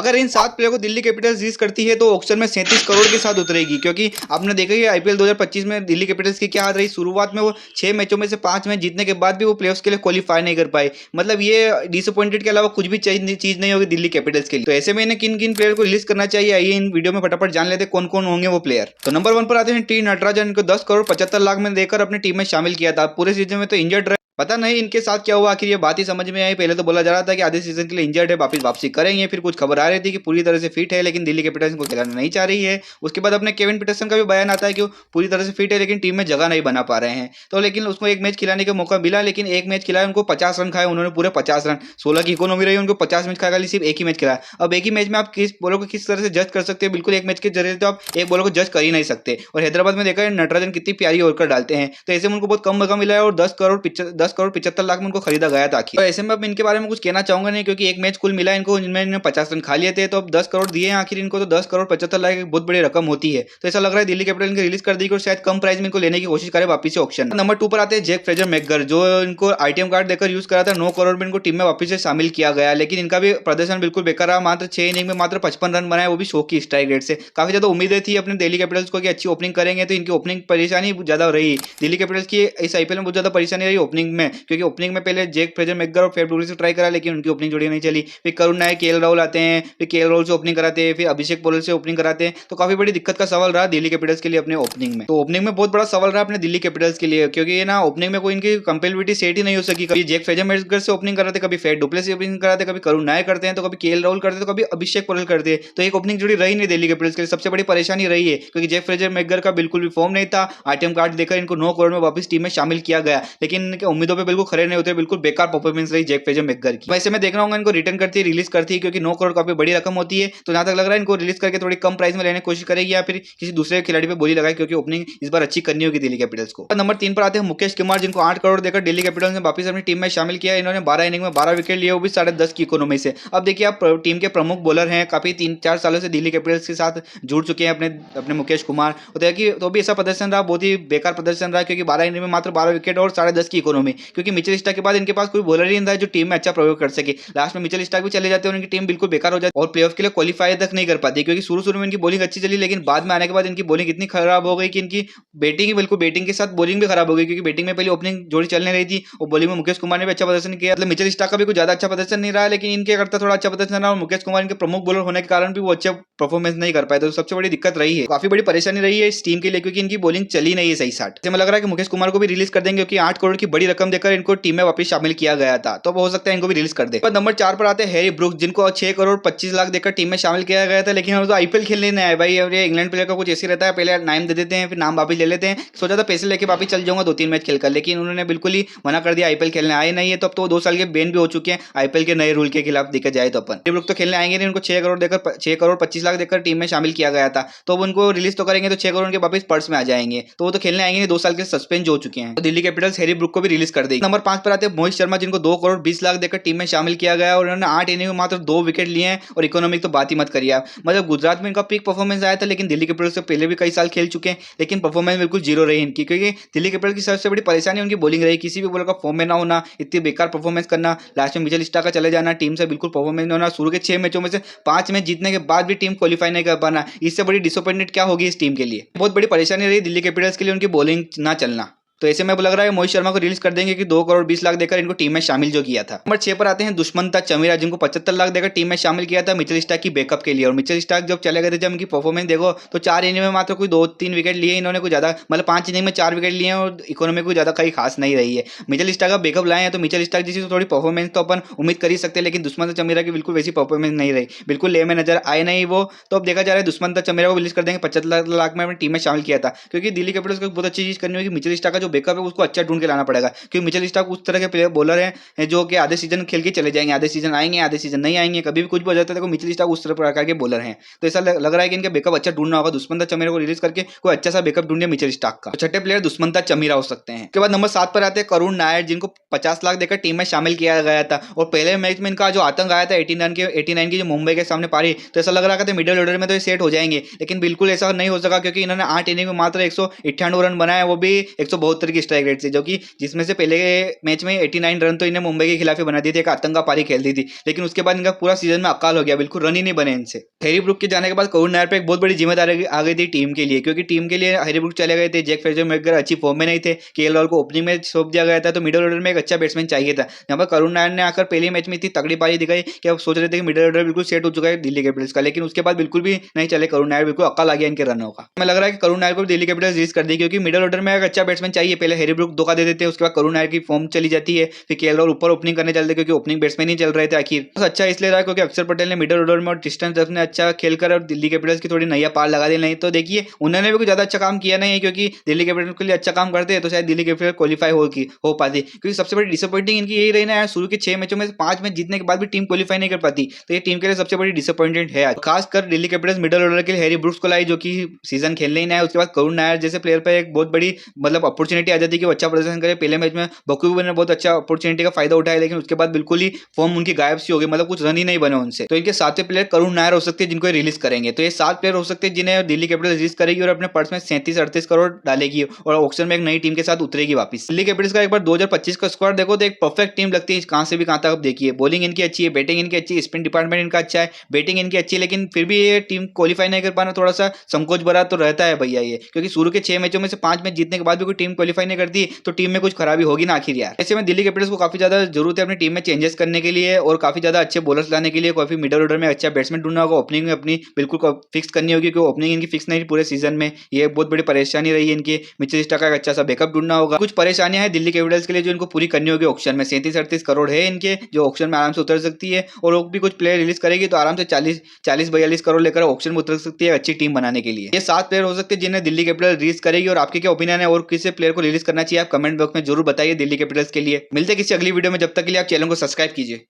अगर इन 7 प्लेयर को Delhi Capitals release करती है तो ऑक्शन में 37 करोड़ के साथ उतरेगी, क्योंकि आपने देखा कि आईपीएल 2025 में दिल्ली कैपिटल्स की क्या हालत रही। शुरुआत में वो 6 मैचों में से 5 मैच जीतने के बाद भी वो प्लेऑफ्स के लिए क्वालिफाई नहीं कर पाए। मतलब ये डिसअपॉइंटेड के अलावा कुछ भी चीज नहीं होगी दिल्ली कैपिटल्स के लिए। तो ऐसे में इन्हें किन किन प्लेयर को रिलीज करना चाहिए, आइए इन वीडियो में फटाफट जान लेते कौन कौन होंगे वो प्लेयर। तो नंबर 1 पर आते हैं टी नटराजन को 10 करोड़ 75 लाख में देकर अपनी टीम में शामिल किया था। पूरे सीजन में तो इंजर्ड, पता नहीं इनके साथ क्या हुआ आखिर, ये बात ही समझ में आई। पहले तो बोला जा रहा था कि आधे सीजन के लिए इंजर्ड है, वापसी करेंगे, फिर कुछ खबर आ रही थी कि पूरी तरह से फिट है लेकिन दिल्ली कैपिटल्स को खिलाना नहीं चाह रही है। उसके बाद अपने केविन पीटरसन का भी बयान आता है कि वो पूरी तरह से फिट है लेकिन टीम में जगह नहीं बना पा रहे हैं। तो लेकिन उसको एक मैच खिलाने का मौका मिला, लेकिन एक मैच खिलाया, उनको 50 रन खाए उन्होंने, पूरे 50 रन। 16 की इकोनॉमी रही, उनको 50 मैच खाया, सिर्फ एक ही मैच खिलाया। अब एक ही मैच में आप किस बॉलर को किस तरह से जज कर सकते हैं? बिल्कुल एक मैच के जरिए तो आप एक बॉलर को जज कर ही नहीं सकते। और हैदराबाद में देखा है नटराजन कितनी प्यारी ओवर डालते हैं, तो ऐसे में उनको बहुत कम मौका मिला है और 10 करोड़ 75 लाख उनको खरीदा गया था आखिर। तो ऐसे में अब इनके बारे में कुछ कहना चाहूंगा नहीं, क्योंकि एक मैच कुल मिला इनको, जिनमें इन्होंने 50 रन खा लिए थे, तो अब 10 करोड़ दिए हैं आखिर इनको, तो 10 करोड़ 75 लाख एक बहुत बड़ी रकम होती है। तो ऐसा लग रहा है दिल्ली कैपिटल इनको रिलीज कर देगी और शायद कम प्राइस में इनको लेने की कोशिश करे वापस से ऑक्शन। नंबर 2 पर आते हैं जैक फ्रेजर मैकगर, जो इनको आईटीएम कार्ड देकर यूज करा था। 9 करोड़ में इनको टीम में वापस से शामिल किया गया, लेकिन इनका भी प्रदर्शन बिल्कुल बेकार रहा। मात्र 6 इनिंग में मात्र 55 रन बनाए, वो भी 100 की स्ट्राइक रेट से। काफी ज्यादा उम्मीदें थी अपने दिल्ली कैपिटल्स को कि अच्छी ओपनिंग करेंगे, तो इनकी ओपनिंग परेशानी ज्यादा रही। दिल्ली कैपिटल्स की इस आईपीएल में बहुत ज्यादा परेशानी रही ओपनिंग में, क्योंकि ओपनिंग में पहले जैक फ्रेजर मैकगर और फेफ डुप्लेसिस से ट्राई करा, लेकिन उनकी ओपनिंग जोड़ी नहीं चली। फिर करुण नायक, केएल राहुल आते हैं, फिर केएल राहुल से ओपनिंग कराते हैं, फिर अभिषेक पोलर से ओपनिंग कराते हैं। तो काफी बड़ी दिक्कत का सवाल रहा दिल्ली कैपिटल्स के लिए अपने ओपनिंग में। तो ओपनिंग में बहुत बड़ा सवाल रहा अपने दिल्ली कैपिटल्स के लिए, क्योंकि ये ना ओपनिंग में कोई इनकी कंपेटिबिलिटी सेट ही नहीं हो सकी। कभी जैक फ्रेजर मैकगर से ओपनिंग कराते, कभी फेफ डुप्लेसिस ओपनिंग कराते, कभी करुण नायक करते हैं, तो कभी केएल राहुल करते हैं, तो कभी अभिषेक पोलर करते हैं। तो एक ओपनिंग जोड़ी रही नहीं दिल्ली कैपिटल्स के लिए, सबसे बड़ी परेशानी रही है, क्योंकि जैक फ्रेजर मैकगर का बिल्कुल भी फॉर्म नहीं था। आईटीएम कार्ड देकर इनको 9 करोड़ में वापस टीम में शामिल किया गया, लेकिन इनके उम्मीदों पर बिल्कुल खरे नहीं होते, बिल्कुल बेकार परफॉर्मेंस रही जैक फ्रेजर मैकगर की। वैसे मैं देख रहा हूँ इनको रिटर्न करती है, रिलीज करती है, क्योंकि 9 करोड़ काफी बड़ी रकम होती है। तो जहां तक लग रहा है इनको रिलीज करके थोड़ी कम प्राइस में लेने की कोशिश करेगी, या फिर किसी दूसरे खिलाड़ी पे बोली लगाए, क्योंकि ओपनिंग इस बार अच्छी करनी होगी दिल्ली कैपिटल्स को। नंबर 3 पर आते हैं मुकेश कुमार, जिनको 8 करोड़ देकर दिल्ली कैपिटल्स ने वापस अपनी टीम में शामिल किया। इन्होंने 12 इनिंग में 12 विकेट लिए, वो भी 10.5 की इकोनॉमी से। अब देखिए आप टीम के प्रमुख बॉलर हैं, काफी 3-4 सालों से दिल्ली कैपिटल्स के साथ जुड़ चुके हैं अपने मुकेश कुमार। तो भी ऐसा प्रदर्शन रहा, बहुत ही बेकार प्रदर्शन रहा, क्योंकि 12 इनिंग में मात्र 12 विकेट और 10.5 की इकोनॉमी, क्योंकि मिचेल स्टार्क के बाद इनके पास कोई बॉलर ही नहीं था जो टीम में अच्छा प्रयोग कर सके। लास्ट में मिचेल स्टार्क भी चले जाते हैं, उनकी टीम बिल्कुल बेकार हो जाती है और प्लेऑफ के लिए क्वालिफाई तक नहीं कर पाती, क्योंकि शुरू में इनकी बॉलिंग अच्छी चली, लेकिन बाद में आने के बाद इनकी बॉलिंग इतनी खराब हो गई कि इनकी बैटिंग के साथ बॉलिंग भी खराब हो गई, क्योंकि बैटिंग में पहले ओपनिंग जोड़ी चलने रही थी और बॉलिंग में मुकेश कुमार ने भी अच्छा प्रदर्शन किया। मतलब मिचेल स्टार्क का भी कुछ ज्यादा अच्छा प्रदर्शन नहीं रहा, लेकिन इनके करता थोड़ा अच्छा प्रदर्शन रहा, और मुकेश कुमार इनके प्रमुख बॉलर होने के कारण भी वो अच्छा परफॉर्मेंस नहीं कर पाए। तो सबसे बड़ी दिक्कत रही है, काफी बड़ी परेशानी रही है इस टीम के लिए, क्योंकि इनकी बॉलिंग चली नहीं है सही साथ। मुझे लग रहा है कि मुकेश कुमार को भी रिलीज कर देंगे, क्योंकि 8 करोड़ की बड़ी रकम देकर इनको टीम में वापस शामिल किया गया था, तो हो सकता है इनको भी रिलीज कर दे। नंबर 4 पर आते हैं हैरी ब्रूक्स, जिनको 6 करोड़ 25 लाख देकर टीम में शामिल किया गया था, लेकिन हम तो आईपीएल खेलने नहीं आए भाई। ये इंग्लैंड प्लेयर का कुछ ऐसे रहता है, पहले नाम दे देते हैं, फिर नाम वापस ले लेते हैं। सोचा था पैसे लेके वापस चल जाऊंगा 2-3 मैच खेलकर, लेकिन उन्होंने बिल्कुल ही मना कर दिया, आईपीएल खेलने आए नहीं है। तो अब तो 2 साल के बैन भी हो चुके हैं आईपीएल के नए रूल के खिलाफ देखा जाए तो। अपन हैरी ब्रूक्स तो खेलने आएंगे नहीं, उनको 6 करोड़ 25 लाख देकर टीम में शामिल किया गया था। तो अब उनको रिलीज तो करेंगे तो 6 करोड़ के वापस पर्स में आ जाएंगे, तो वो तो खेलने आएंगे नहीं, 2 साल के सस्पेंड हो चुके हैं। तो दिल्ली कैपिटल्स हैरी ब्रूक्स को भी रिलीज कर देगी। नंबर 5 पर आते हैं मोहित शर्मा, जिनको 2 करोड़ 20 लाख देकर टीम में शामिल किया गया, और उन्होंने 8 इनिंग में मात्र 2 विकेट लिए हैं, और इकोनॉमिक तो बात ही मत करिए आप। मतलब गुजरात में इनका पीक परफॉर्मेंस आया था, लेकिन दिल्ली कैपिटल्स से पहले भी कई साल खेल चुके हैं, लेकिन परफॉर्मेंस बिल्कुल जीरो रही इनकी, क्योंकि दिल्ली कैपिटल्स की सबसे बड़ी परेशानी उनकी बॉलिंग रही। किसी भी बॉलर का फॉर्म में ना होना, इतनी बेकार परफॉर्मेंस करना, लास्ट में मिचेल स्टार्क का चले जाना, टीम से बिल्कुल परफॉर्मेंस नहीं होना, शुरू के 6 मैचों में से 5 मैच जीतने के बाद भी टीम क्वालिफाई नहीं कर पाना, इससे बड़ी डिसअपॉइंटेड क्या होगी इस टीम के लिए। बहुत बड़ी परेशानी रही दिल्ली कैपिटल्स के लिए उनकी बॉलिंग ना चलना। तो ऐसे में लग रहा है मोहित शर्मा को रिलीज कर देंगे कि 2 करोड़ 20 लाख देकर इनको टीम में शामिल जो किया था। नंबर 6 पर आते हैं दुष्मंता चमीरा, जिनको 75 लाख देकर टीम में शामिल किया था मिचेल स्टार्क की बैकअप के लिए। और मिचेल स्टार्क जब चले गए थे, जब इनकी परफॉर्मेंस देखो तो 4 इनिंग में मात्र कोई 2-3 विकेट लिए इन्होंने, कोई ज्यादा मतलब 5 इनिंग में 4 विकेट लिए हैं, और इकोनॉमी कोई ज्यादा कहीं खास नहीं रही है। मिचेल स्टार्क का बैकअप लाए हैं, तो मिचेल स्टार्क जैसी थोड़ी परफॉर्मेंस तो अपन उम्मीद कर ही सकते हैं, लेकिन दुष्मंता चमीरा की बिल्कुल वैसी परफॉर्मेंस नहीं रही, बिल्कुल ले में नजर आए नहीं वो। तो अब देखा जा रहा है दुष्मंता चमीरा को रिलीज कर देंगे, 75 लाख में अपनी टीम में शामिल किया था, क्योंकि दिल्ली कैपिटल्स को बहुत अच्छी चीज करनी होगी। मिचेल स्टार्क का जो बैकअप है उसको अच्छा ढूंढ के लाना पड़ेगा, क्योंकि मिचेल स्टार्क उस तरह के प्लेयर बॉलर हैं जो कि आधे सीजन खेल के चले जाएंगे, आधे सीजन आएंगे, आधे सीजन नहीं आएंगे, कभी भी कुछ भी हो जाता है। देखो मिचेल स्टार्क उस तरह प्रकार के बॉलर हैं, तो ऐसा लग रहा है कि इनका बैकअप अच्छा ढूंढना होगा। दुष्मंता चमीरा को रिलीज करके कोई अच्छा सा बैकअप ढूंढे मिचेल स्टार्क का, तो छठे प्लेयर दुष्मंता चमीरा हो सकते हैं। उसके बाद नंबर 7 पर आते हैं करुण नायर, जिनको 50 लाख देकर टीम में शामिल किया गया था, और पहले मैच में इनका जो आतंक आया था 89 की जो मुंबई के सामने पारी, तो ऐसा लग रहा था मिडिल ऑर्डर में तो ये सेट हो जाएंगे, लेकिन बिल्कुल ऐसा नहीं हो सका, क्योंकि इन्होंने 8 इनिंग में मात्र 198 रन बनाए, वो भी 132 72 की स्ट्राइक रेट से, जो कि जिसमें से पहले मैच में 89 रन तो इन्हें मुंबई के खिलाफ ही बना दिए थे, एक आतंका पारी खेल दी थी। लेकिन उसके बाद इनका पूरा सीजन में अकाल हो गया, बिल्कुल रन ही नहीं बने इनसे। हैरी ब्रूक के जाने के बाद करुण नायर पे एक बहुत बड़ी जिम्मेदारी आ गई थी टीम के लिए, क्योंकि टीम के लिए हैरी ब्रूक चले गए थे, जैक फ्रेजर अच्छी फॉर्म में नहीं थे, केएल राहुल को ओपनिंग में सौंप दिया गया था, तो मिडिल ऑर्डर में एक अच्छा बैट्समैन चाहिए था। यहाँ पर करुण नायर ने आकर पहले मैच में इतनी तगड़ी पारी दिखाई कि अब सोच रहे थे कि मिडिल ऑर्डर बिल्कुल सेट हो चुका है दिल्ली कैपिटल्स का, लेकिन उसके बाद बिल्कुल भी नहीं चले करुण नायर, बिल्कुल अक्ल आ गया इनके रनों का। हमें लग रहा है कि करुण नायर को दिल्ली कैपिटल्स रिलीज कर दी, क्योंकि मिडिल ऑर्डर में एक अच्छा बैट्समैन चाहिए। पहले हैरी ब्रूक धोखा दे देते हैं, उसके बाद करुण नायर की फॉर्म चली जाती है, फिर केएल राहुल ऊपर ओपनिंग करने चलते, क्योंकि ओपनिंग बैट्समैन ही चल रहे थे आखिर। बस अच्छा इसलिए रहा क्योंकि अक्षर पटेल ने मिडिल ऑर्डर में और डिस्टेंस रखने अच्छा खेलकर और दिल्ली कैपिटल्स की थोड़ी नैया पार लगा दी। नहीं तो देखिए उन्होंने भी कुछ ज्यादा अच्छा काम किया नहीं है, क्योंकि दिल्ली कैपिटल्स के लिए अच्छा काम करते हैं तो शायद दिल्ली कैपिटल क्वालिफाई हो पाती, क्योंकि सबसे बड़ी डिसअपॉइंटिंग इनकी यही रही ना यार, शुरू के 6 मैचों में 5 मैच जीतने के बाद भी टीम क्वालिफाई नहीं कर पाती, तो ये टीम के लिए सबसे बड़ी डिसअपॉइंटेड है। खासकर दिल्ली कैपिटल्स मिडिल ऑर्डर के लिए हैरी ब्रूक्स को लाई, जो कि सीजन खेलने ही ना है। उसके बाद करुण नायर जैसे प्लेयर पर एक बहुत बड़ी मतलब अपॉर्चुनिटी आ जाती है कि वो अच्छा प्रदर्शन करे। पहले मैच में बखूबी ने बहुत अच्छा अपॉर्चुनिटी का फायदा उठाया, लेकिन उसके बाद बिल्कुल ही फॉर्म उनकी गायब सी हो गई, मतलब कुछ रन ही नहीं बने उनसे। तो इनके 7वें प्लेयर करुण नायर हो सकते हैं जिनको रिलीज करेंगे। तो ये 7 प्लेयर हो सकते हैं जिन्हें दिल्ली कैपिटल्स रिलीज करेगी और अपने पर्स में 37-38 करोड़ डालेगी और ऑक्शन में एक नई टीम के साथ उतरेगी वापस। दिल्ली कैपिटल्स का एक बार 2025 का स्क्वाड देखो तो एक परफेक्ट टीम लगती है, कहां से भी कहां तक। आप देखिए बॉलिंग इनकी अच्छी है, बैटिंग इनकी अच्छी है, स्पिन डिपार्टमेंट इनका अच्छा है, बैटिंग इनकी अच्छी है, लेकिन फिर भी ये टीम क्वालिफाई नहीं कर पाना थोड़ा सा संकोच भरा तो रहता है भैया ये, क्योंकि शुरू के 6 मैचों में से 5 मैच जीतने के बाद भी कोई टीम क्वालिफाई नहीं करती तो टीम में कुछ खराबी होगी ना आखिर यार। ऐसे में दिल्ली कैपिटल्स को काफी ज्यादा जरूरत है अपनी टीम में चेंजेस करने के लिए और काफी ज्यादा अच्छे बॉलर्स लाने के लिए। काफी मिडिल ऑर्डर में अच्छा बैट्समैन ढूंढना होगा, ओपनिंग में अपनी बिल्कुल फिक्स करनी होगी, क्योंकि ओपनिंग इनकी फिक्स नहीं पूरे सीजन में, ये बहुत बड़ी परेशानी रही है इनकी। मिचेल स्टार्क का अच्छा सा बैकअप ढूंढना होगा। कुछ परेशानियां हैं दिल्ली कैपिटल्स के लिए जो इनको पूरी करनी होगी ऑक्शन में। 37-38 करोड़ है इनके, जो ऑक्शन में आराम से उतर सकती है, और वो भी कुछ प्लेयर रिलीज करेगी तो आराम से 40-42 करोड़ लेकर ऑक्शन में उतर सकती है अच्छी टीम बनाने के लिए। ये 7 प्लेयर हो सकते हैं जिन्हें दिल्ली कैपिटल रिलीज करेगी। और आपके क्या ओपिनियन है और किसी प्लेयर को रिलीज करना चाहिए, आप कमेंट बॉक्स में जरूर बताइए दिल्ली कैपिटल्स के लिए। मिलते हैं किसी अगली वीडियो में, जब तक के लिए आप चैनल को सब्सक्राइब कीजिए।